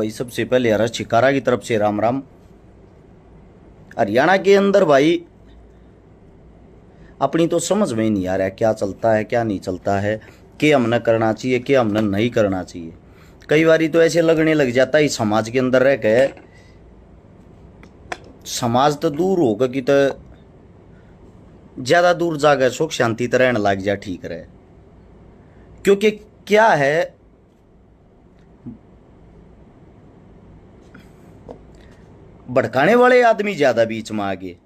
भाई सबसे पहले हरा शिकारा की तरफ से राम राम। हरियाणा के अंदर भाई अपनी तो समझ में ही नहीं आ रहा है क्या चलता है क्या नहीं चलता है, क्या हमने करना चाहिए क्या हमने नहीं करना चाहिए। कई बारी तो ऐसे लगने लग जाता है समाज के अंदर रह के समाज तो दूर होगा कि तो ज़्यादा दूर जाकर सुख शांति तो रहने लग जा ठीक रहे। क्योंकि क्या है, भड़काने वाले आदमी ज़्यादा बीच में आगे,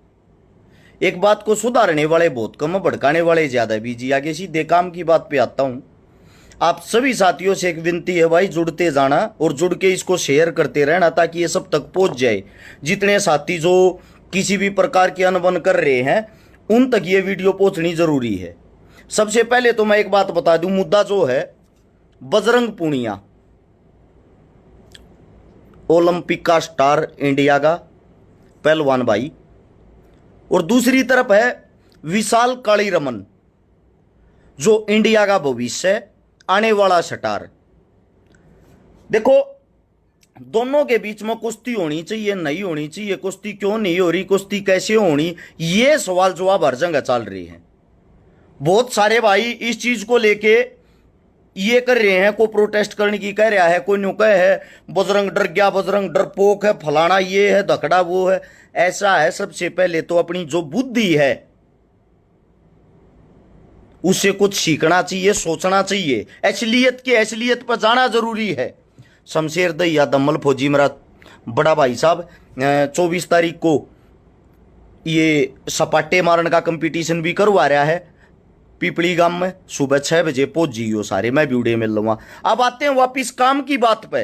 एक बात को सुधारने वाले बहुत कम, भड़काने वाले ज़्यादा बीजी आगे। सीधे काम की बात पे आता हूँ। आप सभी साथियों से एक विनती है भाई, जुड़ते जाना और जुड़ के इसको शेयर करते रहना ताकि ये सब तक पहुँच जाए। जितने साथी जो किसी भी प्रकार की अनबन कर रहे हैं उन तक ये वीडियो पहुँचनी ज़रूरी है। सबसे पहले तो मैं एक बात बता दूँ, मुद्दा जो है बजरंग पूनिया, ओलंपिक का स्टार, इंडिया का पहलवान भाई, और दूसरी तरफ है विशाल कालीरमन जो इंडिया का भविष्य आने वाला स्टार। देखो दोनों के बीच में कुश्ती होनी चाहिए नहीं होनी चाहिए, कुश्ती क्यों नहीं हो रही, कुश्ती कैसे होनी, ये सवाल जवाब हर जगह चल रही है। बहुत सारे भाई इस चीज को लेके ये कर रहे हैं, कोई प्रोटेस्ट करने की कह रहा है, कोई न्यू कह है बजरंग डर गया, बजरंग डरपोक है, फलाना ये है, धकड़ा वो है। ऐसा है, सबसे पहले तो अपनी जो बुद्धि है उससे कुछ सीखना चाहिए, सोचना चाहिए, असलियत पर जाना जरूरी है। शमशेर दहिया दम्मल फौजी मेरा बड़ा भाई साहब 24 तारीख को ये सपाटे मारने का कंपटीशन भी करवा रहा है पिपली गांव में, सुबह 6 बजे पहुंच जियो सारे, मैं वीडियो मिल लूंगा। अब आते हैं वापिस काम की बात पे।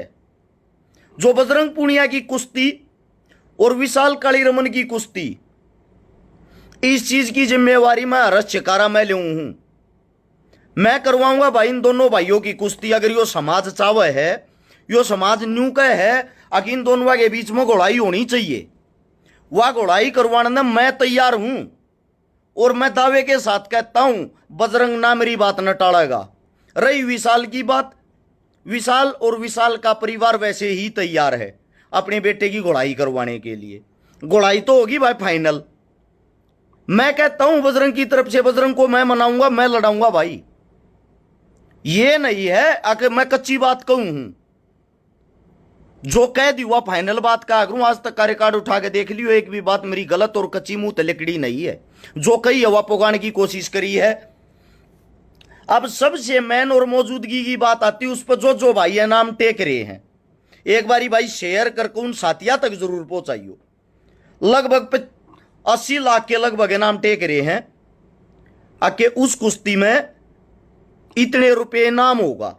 जो बजरंग पूनिया की कुश्ती और विशाल कालीरमन की कुश्ती, इस चीज की जिम्मेवारी मैं हरस शिकारा में लूं हूं। मैं करवाऊंगा भाई इन दोनों भाइयों की कुश्ती। अगर यो समाज चावे है, यो समाज न्यू का है, अगर इन दोनों के बीच में घोड़ाई होनी चाहिए, वह घोड़ाई करवाने में मैं तैयार हूं। और मैं दावे के साथ कहता हूं बजरंग ना मेरी बात न टालेगा। रही विशाल की बात, विशाल और विशाल का परिवार वैसे ही तैयार है अपने बेटे की घोड़ाई करवाने के लिए। घोड़ाई तो होगी भाई फाइनल। मैं कहता हूं बजरंग की तरफ से, बजरंग को मैं मनाऊंगा, मैं लड़ाऊंगा भाई। ये नहीं है अगर मैं कच्ची बात कहूं हूं, जो कह दी हुआ फाइनल बात का करूं। आज तक का रिकॉर्ड उठा के देख लियो, एक भी बात मेरी गलत और कच्ची मुंह तलकड़ी नहीं है। जो कही हवा पुगाने की कोशिश करी है। अब सबसे मैन और मौजूदगी की बात आती है, उस पर जो जो भाई है नाम टेक रहे हैं, एक बारी भाई शेयर करके उन साथिया तक जरूर पहुंचाइयो। लगभग 80 लाख के लगभग नाम टेक रहे हैं आके उस कुश्ती में इतने रुपए इनाम होगा।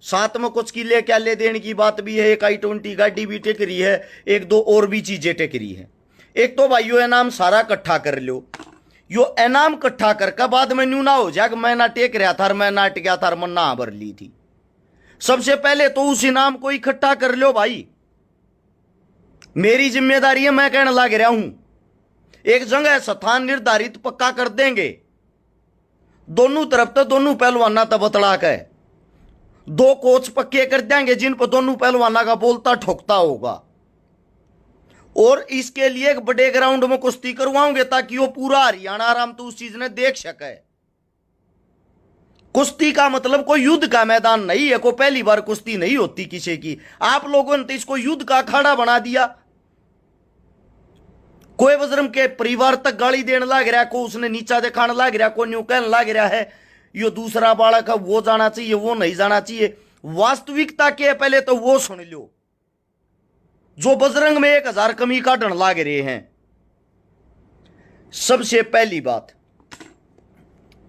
साथ में कुछ किले क्या ले देने की बात भी है। एक i20 गाड़ी भी टेक रही है, एक दो और भी चीजें टेक रही है। एक तो भाइयों इनाम सारा इकट्ठा कर लो, यो इनाम इकट्ठा करके बाद में न्यू ना हो जाए कि मैं ना टेक रहा था, मैं ना टिका था, मैं ना भर ली थी। सबसे पहले तो उस इनाम को इकट्ठा कर लो भाई। मेरी जिम्मेदारी है, मैं कहने लग रहा हूं। एक जगह स्थान निर्धारित पक्का कर देंगे, दोनों तरफ तो दोनों पहलवाना तो बतला के 2 कोच पक्के कर देंगे जिन पर दोनों पहलवाना का बोलता ठोकता होगा। और इसके लिए एक बड़े ग्राउंड में कुश्ती करवाओगे ताकि वो पूरा हरियाणा आराम तो उस चीज ने देख सके। कुश्ती का मतलब कोई युद्ध का मैदान नहीं है, कोई पहली बार कुश्ती नहीं होती किसी की। आप लोगों ने तो इसको युद्ध का अखाड़ा बना दिया। कोई बजरंग के परिवार तक गाली देने लग रहा है, कोई उसने नीचा दिखाने लग रहा है, कोई न्यू कहने लग रहा है यो दूसरा बालक है, वो जाना चाहिए, वो नहीं जाना चाहिए। वास्तविकता क्या है पहले तो वो सुन लो। जो बजरंग में 1000 कमी काटने लग रहे हैं, सबसे पहली बात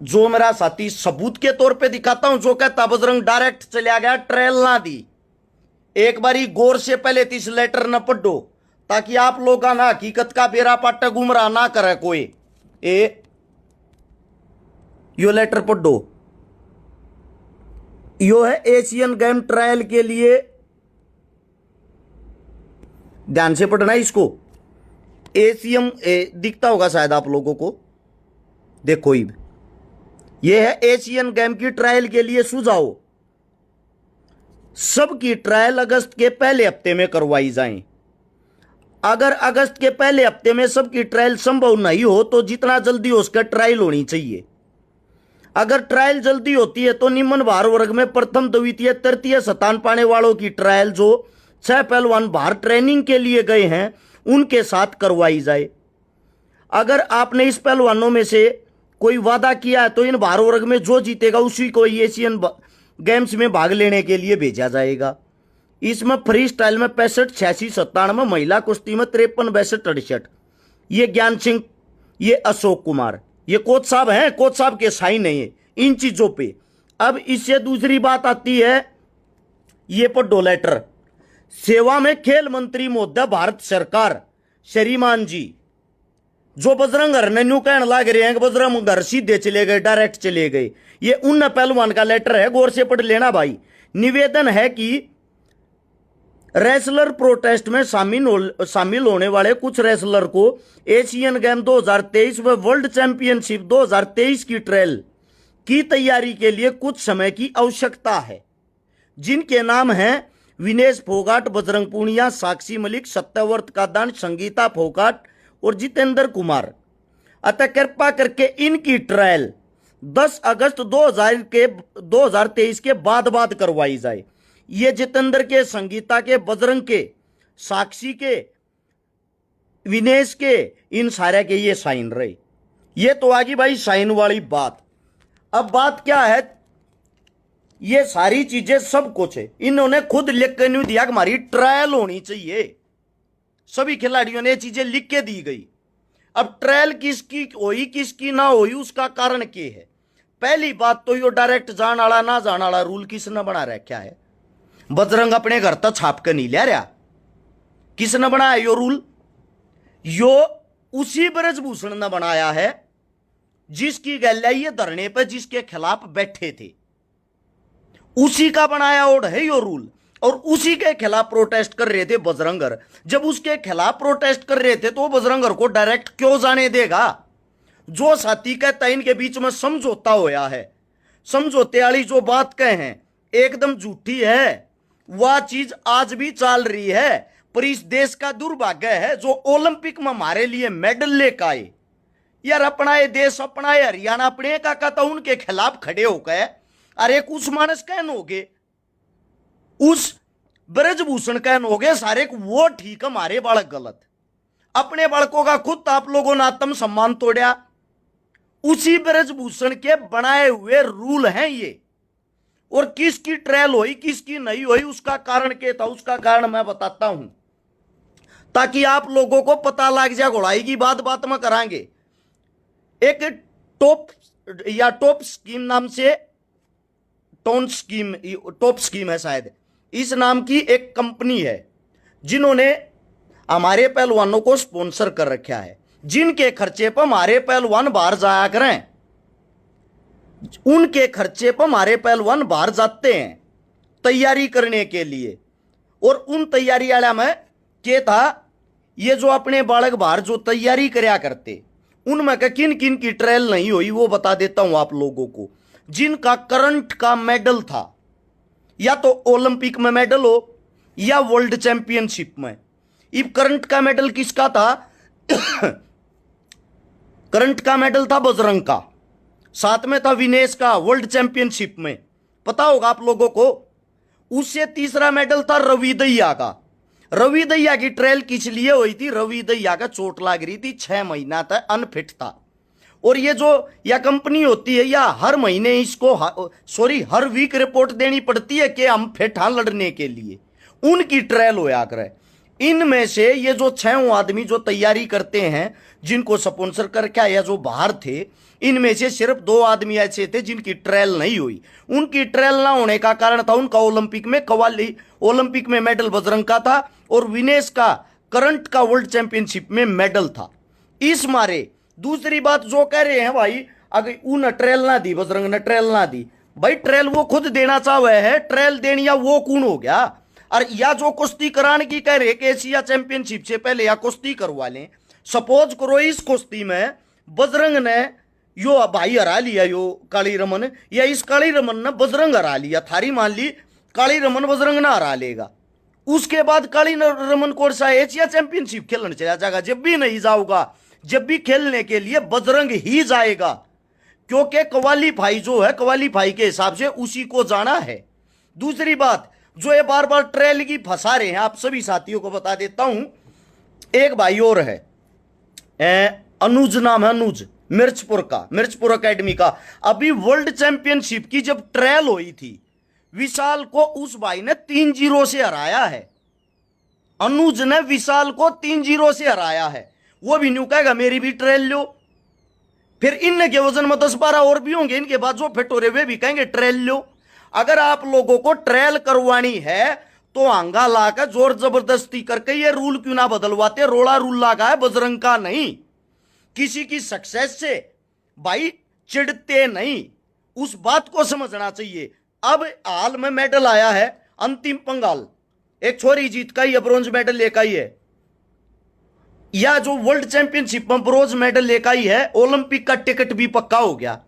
जो मेरा साथी सबूत के तौर पे दिखाता हूं, जो कहता बजरंग डायरेक्ट चला गया, ट्रेल ना दी। एक बारी गौर से पहले इस लेटर न पढ़ो ताकि आप लोग ना हकीकत का बेरा पाटा गुमराह ना करे कोई। यो लेटर पढ़ो, यो है एशियन गेम ट्रायल के लिए, ध्यान से पढ़ना इसको। एशियन दिखता होगा शायद आप लोगों को, देखो ये है एशियन गेम की ट्रायल के लिए सुझाव। सबकी ट्रायल अगस्त के पहले हफ्ते में करवाई जाए। अगर अगस्त के पहले हफ्ते में सबकी ट्रायल संभव नहीं हो तो जितना जल्दी हो उसका ट्रायल होनी चाहिए। अगर ट्रायल जल्दी होती है तो निम्न भार वर्ग में प्रथम द्वितीय तृतीय स्थान पाने वालों की ट्रायल जो 6 पहलवान भार ट्रेनिंग के लिए गए हैं उनके साथ करवाई जाए। अगर आपने इस पहलवानों में से कोई वादा किया है तो इन भार वर्ग में जो जीतेगा उसी को एशियन गेम्स में भाग लेने के लिए भेजा जाएगा। इसमें फ्री स्टाइल में 65, 86, 97, महिला कुश्ती में 53, 62, 68। ये ज्ञान सिंह, ये अशोक कुमार, ये कोच साहब हैं, कोच साहब के साइन नहीं है इन चीजों पे। अब इससे दूसरी बात आती है ये पढ़ो लेटर। सेवा में खेल मंत्री महोदय भारत सरकार श्रीमान जी जो बजरंग हर ने न्यू कहने लग रहे हैं कि बजरंग घर सीधे चले गए, डायरेक्ट चले गए, ये उन पहलवान का लेटर है, गौर से पढ़ लेना भाई। निवेदन है कि रेसलर प्रोटेस्ट में शामिल होने वाले कुछ रेसलर को एशियन गेम 2023 व वर्ल्ड चैंपियनशिप 2023 की ट्रायल की तैयारी के लिए कुछ समय की आवश्यकता है, जिनके नाम हैं विनेश फोगाट, बजरंग पूनिया, साक्षी मलिक, सत्यवर्त कादान, संगीता फोगाट और जितेंद्र कुमार। अतः कृपा करके इनकी ट्रायल 10 अगस्त 2023 के बाद करवाई जाए। ये जितेंद्र के, संगीता के, बजरंग के, साक्षी के, विनेश के, इन सारे के ये साइन रहे। ये तो आगे भाई साइन वाली बात। अब बात क्या है, ये सारी चीजें सब कुछ है इन्होंने खुद लिख के नहीं दिया कि हमारी ट्रायल होनी चाहिए। सभी खिलाड़ियों ने ये चीजें लिख के दी गई। अब ट्रायल किसकी हुई किसकी ना हुई उसका कारण क्या है। पहली बात तो यो डायरेक्ट जान वाला ना जान वाला रूल किसने बना रखा है। बजरंग अपने घर तक छाप के नहीं ले रहा, किसने बनाया यो रूल? यो उसी ब्रजभूषण ने बनाया है जिसकी गैल्या ये धरने पर जिसके खिलाफ बैठे थे, उसी का बनाया ओड है यो रूल। और उसी के खिलाफ प्रोटेस्ट कर रहे थे बजरंगर। जब उसके खिलाफ प्रोटेस्ट कर रहे थे तो बजरंगर को डायरेक्ट क्यों जाने देगा? जो साथी कहता है इनके बीच में समझौता होया है, समझौते वाली जो बात कहे हैं एकदम झूठी है। वह चीज आज भी चल रही है, पर इस देश का दुर्भाग्य है जो ओलंपिक में हमारे लिए मेडल लेकर आए। यार अपना ये देश, अपना ये हरियाणा, अपने का कहता उनके खिलाफ खड़े होकर अरे कुछ मानस कहन हो गए, उस ब्रजभूषण कहन हो गए सारे वो ठीक, हमारे बालक गलत। अपने बालकों का खुद आप लोगों ने आत्म सम्मान तोड़ा। उसी ब्रजभूषण के बनाए हुए रूल हैं ये। और किसकी ट्रायल हुई किसकी नहीं हुई उसका कारण क्या था, उसका कारण मैं बताता हूं ताकि आप लोगों को पता लग जाए। घोड़ाई की बात में करांगे। एक टॉप स्कीम नाम से, टॉप स्कीम है शायद, इस नाम की एक कंपनी है जिन्होंने हमारे पहलवानों को स्पॉन्सर कर रखा है, जिनके खर्चे पर हमारे पहलवान बाहर जाया करें, उनके खर्चे पर हमारे पहलवान बाहर जाते हैं तैयारी करने के लिए। और उन तैयारी वाला में क्या था, ये जो अपने बालक बाहर जो तैयारी करया करते उनमें किन किन की ट्रायल नहीं हुई वो बता देता हूं आप लोगों को। जिनका करंट का मेडल था, या तो ओलंपिक में मेडल हो या वर्ल्ड चैंपियनशिप में। इब करंट का मेडल किसका था? करंट का मेडल था बजरंग का, साथ में था विनेश का वर्ल्ड चैंपियनशिप में, पता होगा आप लोगों को। उससे तीसरा मेडल था रवि दहिया का। रवि दहिया की ट्रायल किस लिए हुई थी? रवि दहिया का चोट लग रही थी, 6 महीना तक अनफिट था। और ये जो या कंपनी होती है या हर महीने इसको हर वीक रिपोर्ट देनी पड़ती है कि हम फिट हाँ लड़ने के लिए, उनकी ट्रायल होया करे। इनमें से ये जो 6 आदमी जो तैयारी करते हैं जिनको स्पॉन्सर करके या जो बाहर थे, इनमें से सिर्फ 2 आदमी ऐसे थे जिनकी ट्रायल नहीं हुई। उनकी ट्रायल ना होने का कारण था उनका ओलंपिक में मेडल बजरंग का था और विनेश का करंट का वर्ल्ड चैंपियनशिप में मेडल था। इस मारे दूसरी बात जो कह रहे हैं भाई, अगर उन ट्रायल ना दी, बजरंग ने ट्रायल ना दी, भाई ट्रायल वो खुद देना चाहे है, ट्रायल देनी या वो कौन हो गया? और या जो कुश्ती कराने की कह रहे कि एशिया चैंपियनशिप से पहले या कुश्ती करवा लें। सपोज करो इस कुश्ती में बजरंग ने यो भाई हरा लिया, यो काली रमन, या इस काली रमन ने बजरंग हरा लिया, थारी मान ली काली रमन बजरंग ना हरा लेगा। उसके बाद काली रमन कौन सा एशिया चैंपियनशिप खेलने चला जाएगा। जब भी नहीं जाऊंगा, जब भी खेलने के लिए बजरंग ही जाएगा, क्योंकि क्वालीफाई जो है क्वालीफाई के हिसाब से उसी को जाना है। दूसरी बात, जो ये बार बार ट्रेल की फंसा रहे हैं, आप सभी साथियों को बता देता हूं। एक भाई और है, अनुज नाम है, अनुज, मिर्चपुर का, मिर्चपुर एकेडमी का। अभी वर्ल्ड चैंपियनशिप की जब ट्रायल हुई थी, विशाल को उस भाई ने 3-0 से हराया है। अनुज ने विशाल को 3-0 से हराया है। वो भी न्यू कहेगा मेरी भी ट्रायल लो। फिर इनके वजन में 10-12 और भी होंगे, इनके बाद जो फिट हो रहे वे भी कहेंगे ट्रायल लो। अगर आप लोगों को ट्रायल करवानी है तो आंगा लाकर जोर जबरदस्ती करके ये रूल क्यों ना बदलवाते। रोड़ा रूल लगा है, बजरंग का नहीं। किसी की सक्सेस से भाई चिढ़ते नहीं, उस बात को समझना चाहिए। अब हाल में मेडल आया है अंतिम पंगाल, एक छोरी जीत का ही ब्रोंज मेडल लेकर ही है, या जो वर्ल्ड चैंपियनशिप में ब्रोंज मेडल लेकर ही है, ओलंपिक का टिकट भी पक्का हो गया।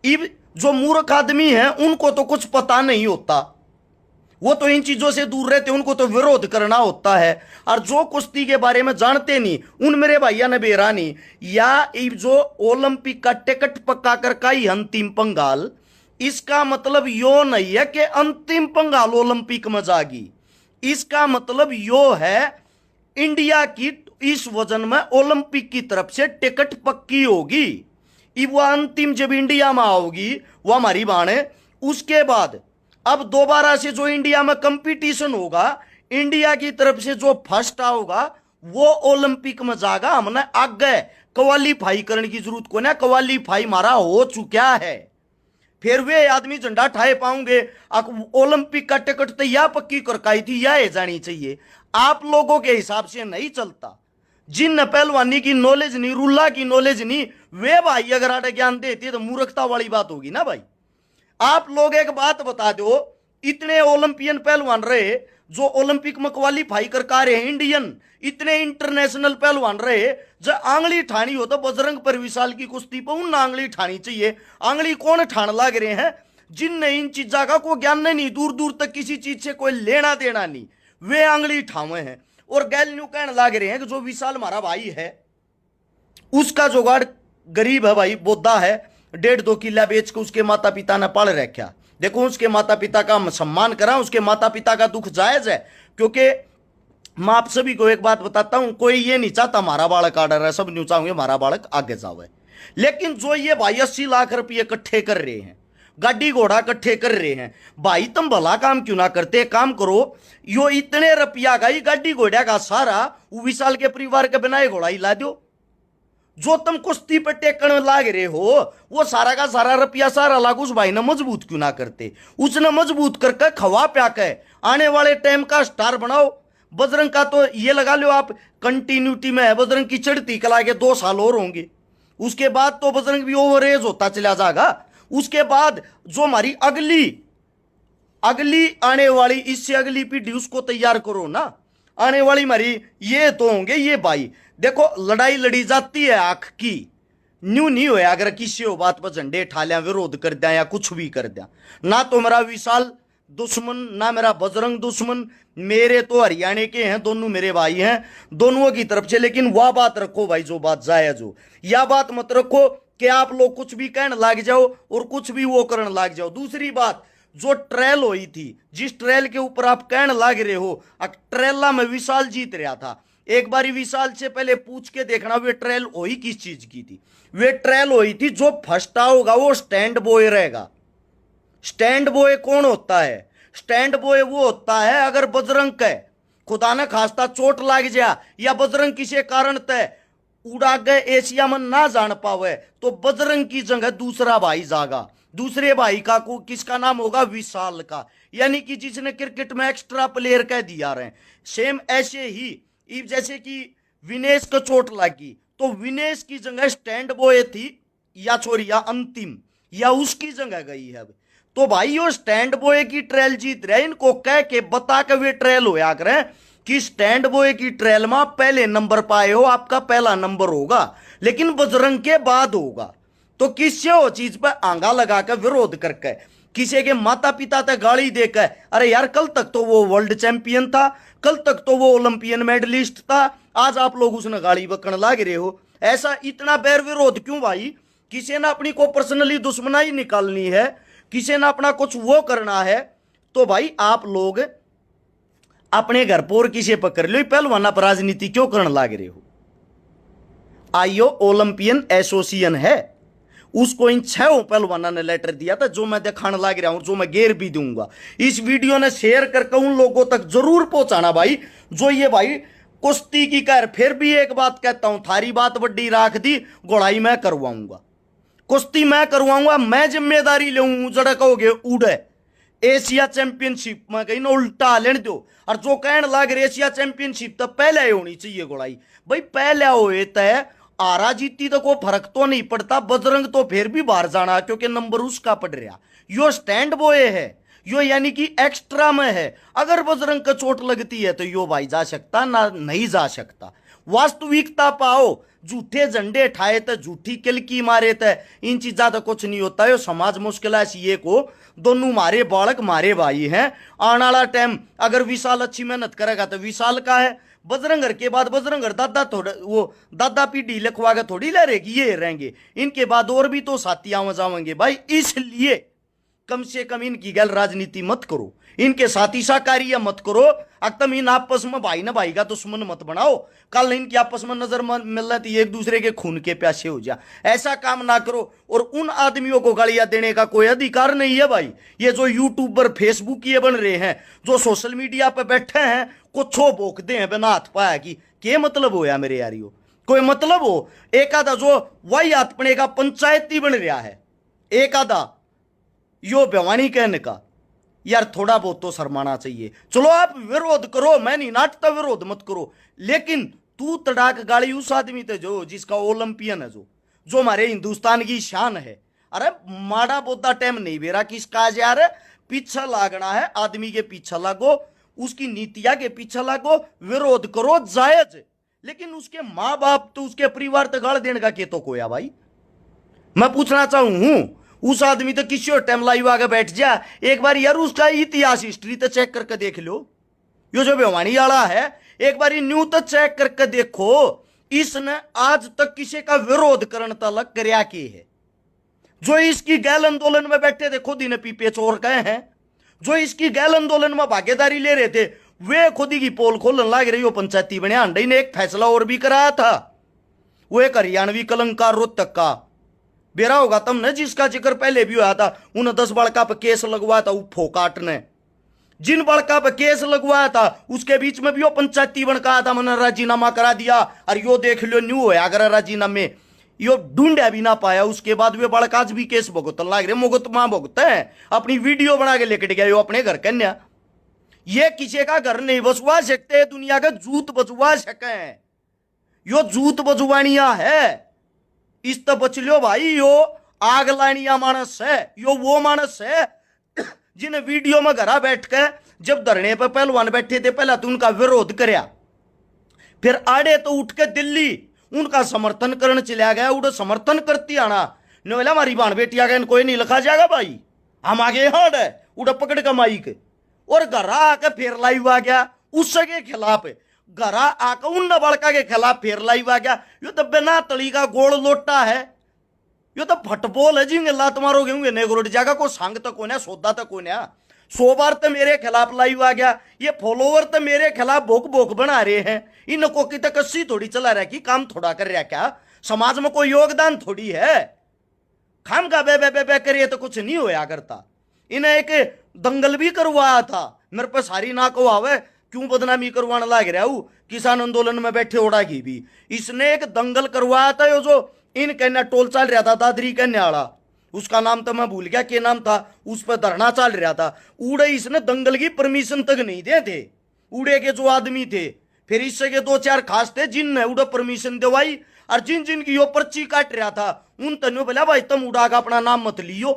इब जो मूर्ख आदमी है उनको तो कुछ पता नहीं होता, वो तो इन चीजों से दूर रहते, उनको तो विरोध करना होता है। और जो कुश्ती के बारे में जानते नहीं, उन मेरे भैया ने बेरा नहीं। या जो ओलंपिक का टिकट पक्का कर का ही अंतिम पंगाल, इसका मतलब यो नहीं है कि अंतिम पंगाल ओलंपिक में जागी। इसका मतलब यो है इंडिया की इस वजन में ओलंपिक की तरफ से टिकट पक्की होगी। वो अंतिम जब इंडिया में आओगी वो हमारी बाण है। उसके बाद अब दोबारा से जो इंडिया में कंपटीशन होगा, इंडिया की तरफ से जो फर्स्ट आओगा वो ओलंपिक में जाएगा। हमने आगे क्वालीफाई करने की जरूरत को ना, क्वालीफाई हमारा हो चुका है। फिर वे आदमी झंडा ठाए पाऊंगे। ओलंपिक का टिकट तो यह पक्की करकाई थी, यह जानी चाहिए। आप लोगों के हिसाब से नहीं चलता। जिन पहलवानी की नॉलेज नहीं, रुल्ला की नॉलेज नहीं, वे भाई अगर आटे ज्ञान देते तो मूर्खता वाली बात होगी ना भाई। आप लोग एक बात बता दो, इतने ओलंपियन पहलवान रहे जो ओलंपिक में क्वालीफाई कर का रहे हैं, इंडियन इतने इंटरनेशनल पहलवान रहे, जब आंगली ठानी हो तो बजरंग पर विशाल की कुश्ती पर उन आंगली ठानी चाहिए। आंगली कौन ठान लाग रहे हैं? जिनने इन चीजा का कोई ज्ञान नहीं, दूर दूर तक किसी चीज से कोई लेना देना नहीं, वे आंगली ठावे हैं। और गैल न्यू कहने लाग रहे हैं कि जो विशाल हमारा भाई है उसका जुगाड़ गरीब है भाई, बोधा है, 1.5-2 किला बेच के उसके माता पिता ने पाल रखा। देखो उसके माता पिता का हम सम्मान करा, उसके माता पिता का दुख जायज है। क्योंकि मैं आप सभी को एक बात बताता हूं, कोई ये नहीं चाहता हमारा बालक आडर है, सब न्यू चाहेंगे हमारा बालक आगे जावे। लेकिन जो ये भाई 80 लाख रुपये इकट्ठे कर रहे हैं, गाड़ी घोड़ा इकट्ठे कर रहे हैं, भाई तुम भला काम क्यों ना करते? काम करो, यो इतने रुपया का ही गाड़ी घोड़ा का सारा विशाल के परिवार के बनाए घोड़ा ही ला दो। जो तुम कुश्ती पे टेकन लाग रहे हो वो सारा का सारा रुपया सारा लाग उस भाई ने मजबूत क्यों ना करते? उसने मजबूत करके खवा प्या के आने वाले टाइम का स्टार बनाओ। बजरंग का तो ये लगा लो आप कंटिन्यूटी में है, बजरंग की चढ़ती कला के 2 साल और होंगे, उसके बाद तो बजरंग भी ओवर एज होता चला जाएगा। उसके बाद जो हमारी अगली आने वाली, इससे अगली पीढ़ी उसको तैयार करो ना। आने वाली हमारी ये तो होंगे ये भाई। देखो लड़ाई लड़ी जाती है आंख की, न्यू नहीं होया अगर किसी हो बात पर झंडे ठा लिया, विरोध कर दिया या कुछ भी कर दिया। ना तो मेरा विशाल दुश्मन, ना मेरा बजरंग दुश्मन, मेरे तो हरियाणा के हैं, दोनों मेरे भाई हैं, दोनों की तरफ से। लेकिन वह बात रखो भाई जो बात जायज हो, यह बात मत रखो कि आप लोग कुछ भी कहने लग जाओ और कुछ भी वो करने लग जाओ। दूसरी बात, जो ट्रेल हुई थी, जिस ट्रेल के ऊपर आप कहने लग रहे हो, ट्रेला में विशाल जीत रहा था। एक बारी विशाल से पहले पूछ के देखना वे ट्रेल हुई किस चीज की थी। वे ट्रेल हुई थी जो फर्स्ट होगा वो स्टैंड बॉय रहेगा। स्टैंड बॉय कौन होता है? स्टैंड बॉय वो होता है अगर बजरंग के खुदा न खास्ता चोट लग जाए या बजरंग किसी कारण तय उड़ा गए एशिया में ना जान पावे तो बजरंग की जगह दूसरा भाई जागा। दूसरे भाई का को किसका नाम होगा? विशाल का। यानी कि जिसने क्रिकेट में एक्स्ट्रा प्लेयर कह दिया रहे। सेम ऐसे ही जैसे कि विनेश को चोट लगी तो विनेश की जगह स्टैंड बॉय थी या छोरिया अंतिम या उसकी जगह गई है। तो भाई वो स्टैंड बॉय की ट्रेल जीत रहे, इनको कह के बता के वे ट्रेल होया करें कि स्टैंड बॉय की ट्रेल में आप पहले नंबर पाए हो, आपका पहला नंबर होगा, लेकिन बजरंग के बाद होगा। तो किससे वो चीज पर आंगा लगा कर विरोध करके किसी के माता पिता तक गाली देकर, अरे यार कल तक तो वो वर्ल्ड चैंपियन था, कल तक तो वो ओलंपियन मेडलिस्ट था, आज आप लोग उसने गाली बकने लाग रहे हो। ऐसा इतना बैर विरोध क्यों भाई? किसी ने अपनी को पर्सनली दुश्मनाई निकालनी है, किसी ने अपना कुछ वो करना है, तो भाई आप लोग अपने घर पर किसी पकड़ लो, पहलवाना पर राजनीति क्यों करने लाग रहे हो? आईओ ओलंपियन एसोसिएशन है, उसको इन 6 पहलवाना ने लेटर दिया था, जो मैं दिखाने लग रहा हूं, जो मैं गेर भी दूंगा। इस वीडियो ने शेयर करके उन लोगों तक जरूर पहुंचाना भाई, जो ये भाई कुश्ती की कर। फिर भी एक बात कहता हूं, थारी बात बड्डी राख दी, गोड़ाई मैं करवाऊंगा, कुश्ती मैं करवाऊंगा, मैं जिम्मेदारी लूंगा। जड़ा कहोगे उड़े एशिया चैंपियनशिप में कहीं ना उल्टा लेने दो, और जो कहने लग रहे एशिया चैंपियनशिप तो पहले ही होनी चाहिए गोड़ाई। भाई पहले होए तय आरा जीती तो कोई फर्क तो नहीं पड़ता, बजरंग तो फिर भी बाहर जाना, क्योंकि नंबर उसका पड़ रहा। यो स्टैंड बॉय है, यो यानी कि एक्स्ट्रा में है। अगर बजरंग को चोट लगती है तो यो भाई जा सकता ना, नहीं जा सकता। वास्तविकता पाओ, झूठे झंडे ठाए थे, झूठी किलकी मारे थे, इन चीजा तो कुछ नहीं होता है। समाज मुश्किल है सीए को, दोनों मारे बालक मारे भाई हैं। आने वाला टाइम अगर विशाल अच्छी मेहनत करेगा तो विशाल का है, बजरंगर के बाद बजरंगर दादा थोड़ा वो दादा पीढ़ी लिखवा के थोड़ी ले रहेगी, ये रहेंगे। इनके बाद और भी तो साथी आवा जावेंगे भाई, इसलिए कम से कम इनकी गैल राजनीति मत करो, इनके साथी साकारिया मत करो। अक्तम इन आपस में भाई ना भाई का दुश्मन मत बनाओ, कल इनकी आपस में नजर मिल रहा थी, एक दूसरे के खून के प्यासे हो जा, ऐसा काम ना करो। और उन आदमियों को गालियां देने का कोई अधिकार नहीं है भाई। ये जो यूट्यूबर फेसबुक ये बन रहे हैं, जो सोशल मीडिया पे बैठे हैं, कुछो बोकते हैं बिना हाथ पाया की, क्या मतलब हो या मेरे यारियों? कोई मतलब हो? एक आधा जो वही अपने का पंचायती बन रहा है, एक आधा यो बेवानी कहने का, यार थोड़ा बहुत तो शर्माना चाहिए। चलो आप विरोध करो, मैं नहीं नाटता, विरोध मत करो, लेकिन तू तड़ाक गाड़ी उस आदमी थे जो जिसका ओलंपियन है, जो हमारे हिंदुस्तान की शान है। अरे माड़ा बोदा टाइम नहीं बेरा किसका यार, पीछा लागना है, आदमी के पीछा लागो, उसकी नीतियां के पीछे लागो, विरोध करो जायज, लेकिन उसके माँ बाप तो उसके परिवार तक गाड़ देने का के तो कोया भाई। मैं पूछना चाहूं हूं, उस आदमी तो किसी और टाइम लाइव आगे बैठ जा, एक बार यार उसका इतिहास हिस्ट्री तो चेक करके देख लो। यो जो बेवानी वाला है, एक बार न्यू तो चेक करके देखो, इसने आज तक किसी का विरोध करने तक करया के है। जो इसकी गैल आंदोलन में बैठे थे खुद ही ने पीपे चोर गए हैं, जो इसकी गैल आंदोलन में भागीदारी ले रहे थे वे खुद ही की पोल खोलने लग रही हो। पंचायती बने अंडे ने एक फैसला और भी कराया था, वो एक हरियाणवी कलंकार रोहतक का बेरा होगा तुमने, जिसका जिक्र पहले भी हुआ था। उन्हें 10 बड़का पर केस लगवाया था फोकाट ने, जिन बड़का पर केस लगवाया था उसके बीच में भी वो पंचायती बन कहा था, मैंने राजीनामा करा दिया। और यो देख लो न्यू होया अगर राजीनामे यो ढूंढा भी ना पाया, उसके बाद वे बड़काज भी केस भुगतन लग रहे। मुगत मां भुगते हैं, अपनी वीडियो बना के लेकर गया यो अपने घर कन्या। ये किसी का घर नहीं बचवा सकते, दुनिया का जूत बचवा सके, यो जूत बचवानिया है। इस तो बच लो भाई, यो आग लानिया मानस है, यो वो मानस है जिन्हें वीडियो में घरा बैठ के जब धरने पर पहलवान बैठे थे पहला तो उनका विरोध करया, फिर आड़े तो उठ के दिल्ली उनका समर्थन करने चला गया, उड़े समर्थन करती आना नोला हमारी बाण बेटी आ गए, कोई नहीं लिखा जाएगा भाई, हम आगे हाड है, उड़ा पकड़ का माइक और घरा आके फिर लाइव आ गया उसके खिलाफ, घरा आकर उन बड़का के खिलाफ फिर लाइव आ गया। यो तो बिना तली का गोल लोटा है, यो तो फटबॉल है जिंगे लात मारोगे होंगे नेगरोड जागा को संग तक कोने सौदा तक कोने। 100 बार तो मेरे खिलाफ लाइव आ गया, ये फॉलोवर तो मेरे खिलाफ भोक भोक बना रहे हैं, इनको की तो कस्सी थोड़ी चला रहा कि काम थोड़ा कर रहा, क्या समाज में कोई योगदान थोड़ी है, खाम का बे बे बे बे करिए तो कुछ नहीं होया करता। इन्हें एक दंगल भी करवाया था, मेरे पे सारी ना को आवे क्यों बदनामी करवाने लग रहा हूं, किसान आंदोलन में बैठे ओढ़ा की भी इसने एक दंगल करवाया था। यो जो इन कहना टोल चल रहा था दादरी कहने वाला, उसका नाम तो मैं भूल गया क्या नाम था, उस पर धरना चल रहा था, उड़े इसने दंगल की परमिशन तक नहीं दे थे। उड़े के जो आदमी थे फिर इससे के 2-4 खास थे जिनने उड़े परमिशन दिवाई, और जिन जिन की यो पर्ची काट रहा था उन तनु बोला भाई तुम उड़ा का अपना नाम मत लियो,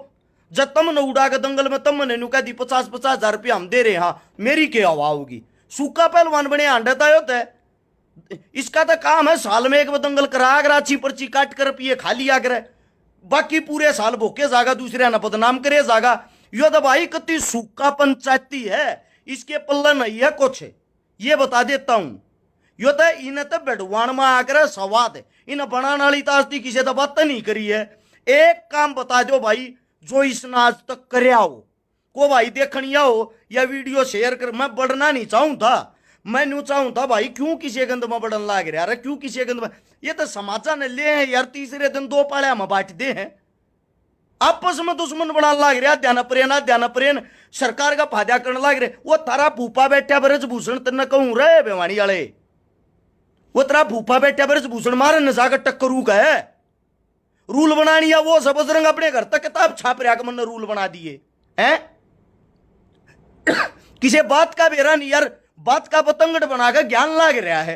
जब तुम न उड़ा के दंगल में तुम ने कह दी 50-50 हजार रुपया हम दे रहे, हाँ मेरी क्या हवा होगी। सूखा पहलवान बने आंडता होता है, इसका तो काम है साल में एक दंगल करा कर अच्छी पर्ची काट कर पिए खा लिया करे, बाकी पूरे साल भूखे जागा, दूसरे ना बदनाम करे जागा। यो तो भाई कति सूखा पंचायती है, इसके पल्ला नहीं है कुछ, ये बता देता हूं। यो तो इन्हें तो बेडवान में आकर सवाद इन बनाने वाली तास्ती किसी तो बात नहीं करी है। एक काम बता दो भाई जो इसने आज तक करया हो, को भाई देखनिया हो या वीडियो शेयर कर। मैं बढ़ना नहीं चाहूं था, मैं न्यू चाहूं था भाई क्यों किसी गंद में बढ़न लाग रहा है, क्यों किसी गंद में। ये तो समाचार ने ले हैं यार, तीसरे दिन 2 पालिया में बांट दे हैं, आपस में दुश्मन बना लाग रहा। ध्यान प्रेन सरकार का फायदा करने लाग रहे। वो तारा फूफा बैठा ब्रजभूषण तेना कहूं रे बेवानी वाले, वो तेरा फूफा बैठा ब्रजभूषण मारे न जाकर टक्करू का है। रूल बनानी है वो सब बजरंग अपने घर तक किताब छाप रहा कि मैंने रूल बना दिए हैं। किसी बात का बेरा नहीं यार, बात का पतंगड़ बनाकर ज्ञान लाग रहा है।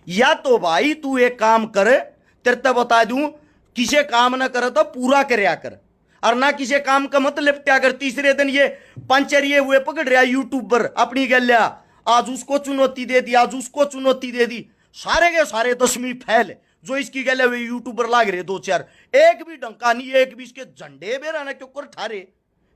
या तो भाई तू एक काम कर, तेरे तो बता दूं, किसी काम ना करे तो पूरा करया कर, और ना किसी काम का मत लिपटा कर। तीसरे दिन ये पंचरिए हुए पकड़ रहा यूट्यूबर अपनी गल्या, आज उसको चुनौती दे दी, आज उसको चुनौती दे दी। सारे के सारे 10वीं फैल जो इसकी गले हुए यूट्यूबर लाग रहे 2-4, एक भी डंका नहीं, एक भी इसके झंडे बेरा ना क्यों कर ठारे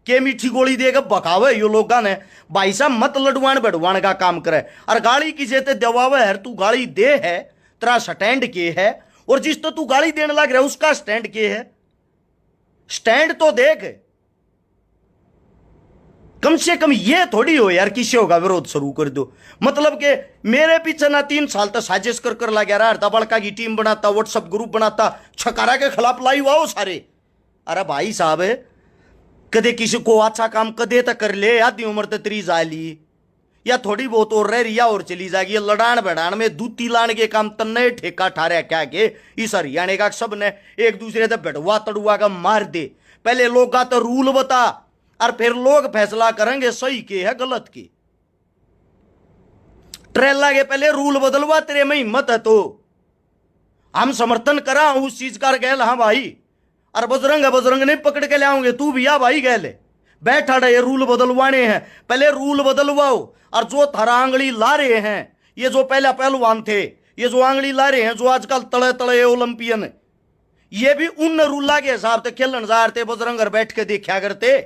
के मीठी गोली देकर बकावे यो लोग ने। भाई साहब मत लडवान बड़वान का काम करे, और गाली किसे ते दबावे है, तू गाली दे है, तेरा स्टैंड के है, और जिस तो तू गाली देने लग रहा है उसका स्टैंड के है। स्टैंड तो देख, कम से कम ये थोड़ी हो यार किसी का विरोध शुरू कर दो। मतलब के मेरे पीछे ना 3 साल तक साजिश कर लगा रहा था, बड़का की टीम बनाता, व्हाट्सएप ग्रुप बनाता, छकारा के खिलाफ लाई हुआ सारे। अरे भाई साहब कदे किसी को अच्छा काम कदे तक कर ले, आधी उम्र तक 30 जाली या थोड़ी बहुत और रह रिया और चली जाएगी। लड़ान बढ़ान में दूती लाने के काम तन्ने ठेका ठारे क्या के इस हरियाणा का सब ने एक दूसरे से बेड़वा तड़ुआ का मार दे। पहले लोग का तो रूल बता, और फिर लोग फैसला करेंगे सही के है गलत के। ट्रेला के पहले रूल बदलवा, तेरे में हिम्मत है तो हम समर्थन करा उस चीज का गैल। हाँ भाई, और बजरंग नहीं पकड़ के ले आओगे, तू भी आ भाई गैल बैठा रहे, रूल बदलवाने हैं, पहले रूल बदलवाओ। और जो थारा आंगली ला रहे हैं, ये जो पहला पहलवान थे, ये जो आंगली ला रहे हैं, जो आजकल तड़े तड़े ओलंपियन, ये भी उन रूला के हिसाब से खेलन जा रहे। बजरंग बैठ के देखा करते,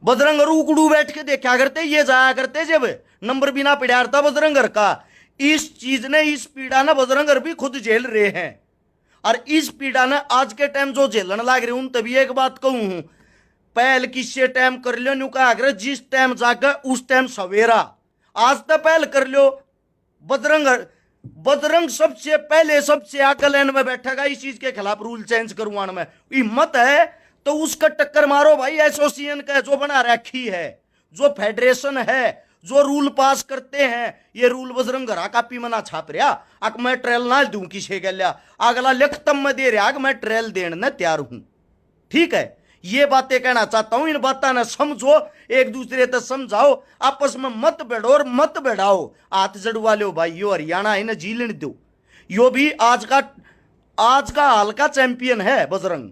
बजरंग उकड़ू बैठ के देखा करते, ये जाया करते जब नंबर बिना पिड़ारता बजरंग का। इस चीज ने, इस पीड़ा ने बजरंग भी खुद झेल रहे हैं, और इस पीड़ा ने आज के टाइम जो झेलन लाग रहे उन तभी एक बात कहूं हूं, पहल किससे टाइम कर लो न्यू कहा कर, जिस टाइम जाकर उस टाइम सवेरा, आज तो पहल कर लो। बजरंग सबसे पहले सबसे आगे लाइन में बैठेगा इस चीज के खिलाफ रूल चेंज करवाने में। हिम्मत है तो उसका टक्कर मारो भाई। एसोसिएशन का जो बना रखी है, जो फेडरेशन है, जो रूल पास करते हैं, ये रूल बजरंग घरा कापी मना छाप रहा। अक मैं ट्रेल ना दूं किसी के लिया, अगला लिखतम में दे रहा मैं ट्रेल देने तैयार हूं। ठीक है, ये बातें कहना चाहता हूं, इन बातों ने समझो, एक दूसरे तक समझाओ, आपस में मत बैठो और मत बैठाओ। हाथ जड़वा लो भाई, यो हरियाणा है ना जीलन दो, यो भी आज का हाल का चैंपियन है बजरंग,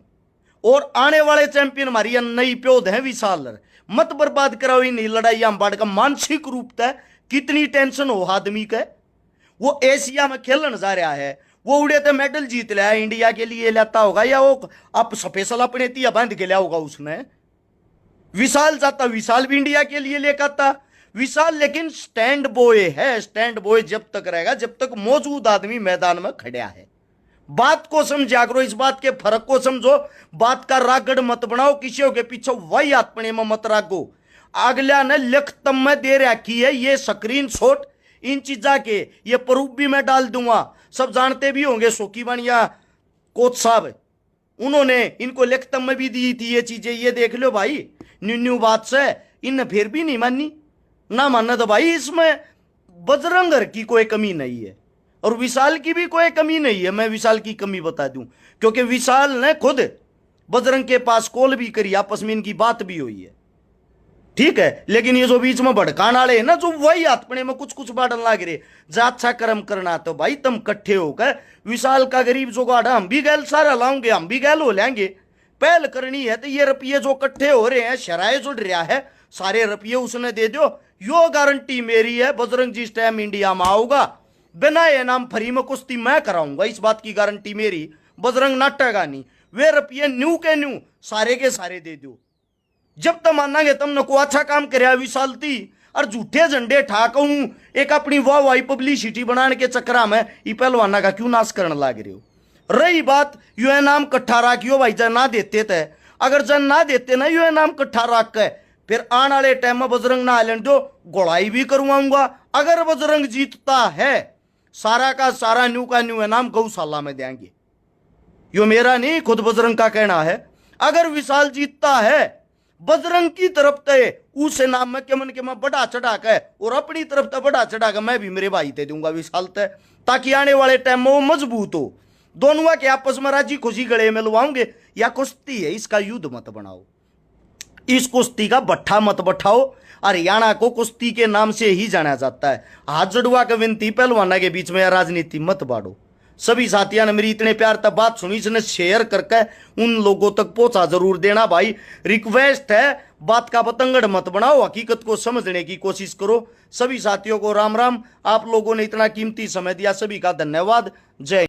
और आने वाले चैंपियन हमारी नई प्योद है विशाल। मत बर्बाद कराओ इन लड़ाइया बाढ़ का। मानसिक रूप से कितनी टेंशन हो आदमी का, वो एशिया में खेलन जा रहा है, वो उड़े तो मेडल जीत लिया, इंडिया के लिए लेता होगा, या वो अब स्पेशल अपने तिया बांध के लिया होगा उसने। विशाल जाता, विशाल भी इंडिया के लिए लेकर आता विशाल, लेकिन स्टैंड बॉय है। स्टैंड बॉय जब तक रहेगा जब तक मौजूद आदमी मैदान में खड़ा है। बात को समझा करो, इस बात के फर्क को समझो, बात का रागड़ मत बनाओ, किसी के पीछे वही आत्मने में मत रागो। अगला ने लिखत में दे रखी है ये स्क्रीन शॉट इन चीजा के, ये प्रूफ भी मैं डाल दूंगा, सब जानते भी होंगे। शोकीबानिया कोच साहब उन्होंने इनको लिखत में भी दी थी ये चीजें, ये देख लो भाई। न्यू बात से इन फिर भी नहीं मानी, ना मानना तो भाई इसमें बजरंग की कोई कमी नहीं है और विशाल की भी कोई कमी नहीं है। मैं विशाल की कमी बता दूं, क्योंकि विशाल ने खुद बजरंग के पास कॉल भी करी, आपस में इनकी बात भी हुई है। ठीक है, लेकिन ये जो बीच में भड़कान वाले है ना, जो वही अपने में कुछ कुछ बाटन लाग रहे, जा अच्छा कर्म करना तो भाई तुम इकट्ठे होकर विशाल का गरीब जो गाढ़ा हम भी गैल सारा लाऊंगे, हम भी गैल हो लेंगे। पहल करनी है तो ये रुपये जो इकट्ठे हो रहे हैं, शराय जुड़ रहा है, सारे रुपये उसने दे दो। यो गारंटी मेरी है, बजरंग जिस टाइम इंडिया में आओगा बिना ये नाम फ्री में कुश्ती मैं कराऊंगा, इस बात की गारंटी मेरी। बजरंग नाटेगा नहीं, वे रुपये न्यू के न्यू सारे के सारे दे दो। जब तक मानांगे तुमने को अच्छा काम कराया विशालती और झूठे झंडे ठाक हूं एक अपनी वाह वाही पब्लिसिटी बनाने के चक्कर में ये पहलवाना का क्यों नाश करने लग रहे हो। रही बात यू नाम कट्ठा राखियो भाई जन ना देते थे, अगर जन ना देते ना यू नाम कट्ठा राख के फिर आने वाले टाइम में बजरंग ना आइलैंड जो गोड़ाई भी करवाऊंगा। अगर बजरंग जीतता है सारा का सारा न्यू का न्यू नाम गौशाला में देंगे। यो मेरा नहीं खुद बजरंग का कहना है। अगर विशाल जीतता है बजरंग की तरफ ते उस नाम में केमन के मैं बढ़ा चढ़ा के और अपनी तरफ ते बढ़ा चढ़ा के मैं भी मेरे भाई ते दूंगा विशाल ते, ताकि आने वाले टाइम में वो मजबूत हो। दोनों के आपस में राजी खुशी गले मिलवाओगे। या कुश्ती है इसका युद्ध मत बनाओ, इस कुश्ती का भट्ठा मत बैठाओ। हरियाणा को कुश्ती के नाम से ही जाना जाता है। हाथ जुड़वा के विनती पहलवाना के बीच में राजनीति मत बांटो। सभी साथियों ने मेरी इतने प्यार तक बात सुनी, इसने शेयर करके उन लोगों तक पहुंचा जरूर देना भाई। रिक्वेस्ट है, बात का पतंगड़ मत बनाओ, हकीकत को समझने की कोशिश करो। सभी साथियों को राम राम। आप लोगों ने इतना कीमती समय दिया, सभी का धन्यवाद। जय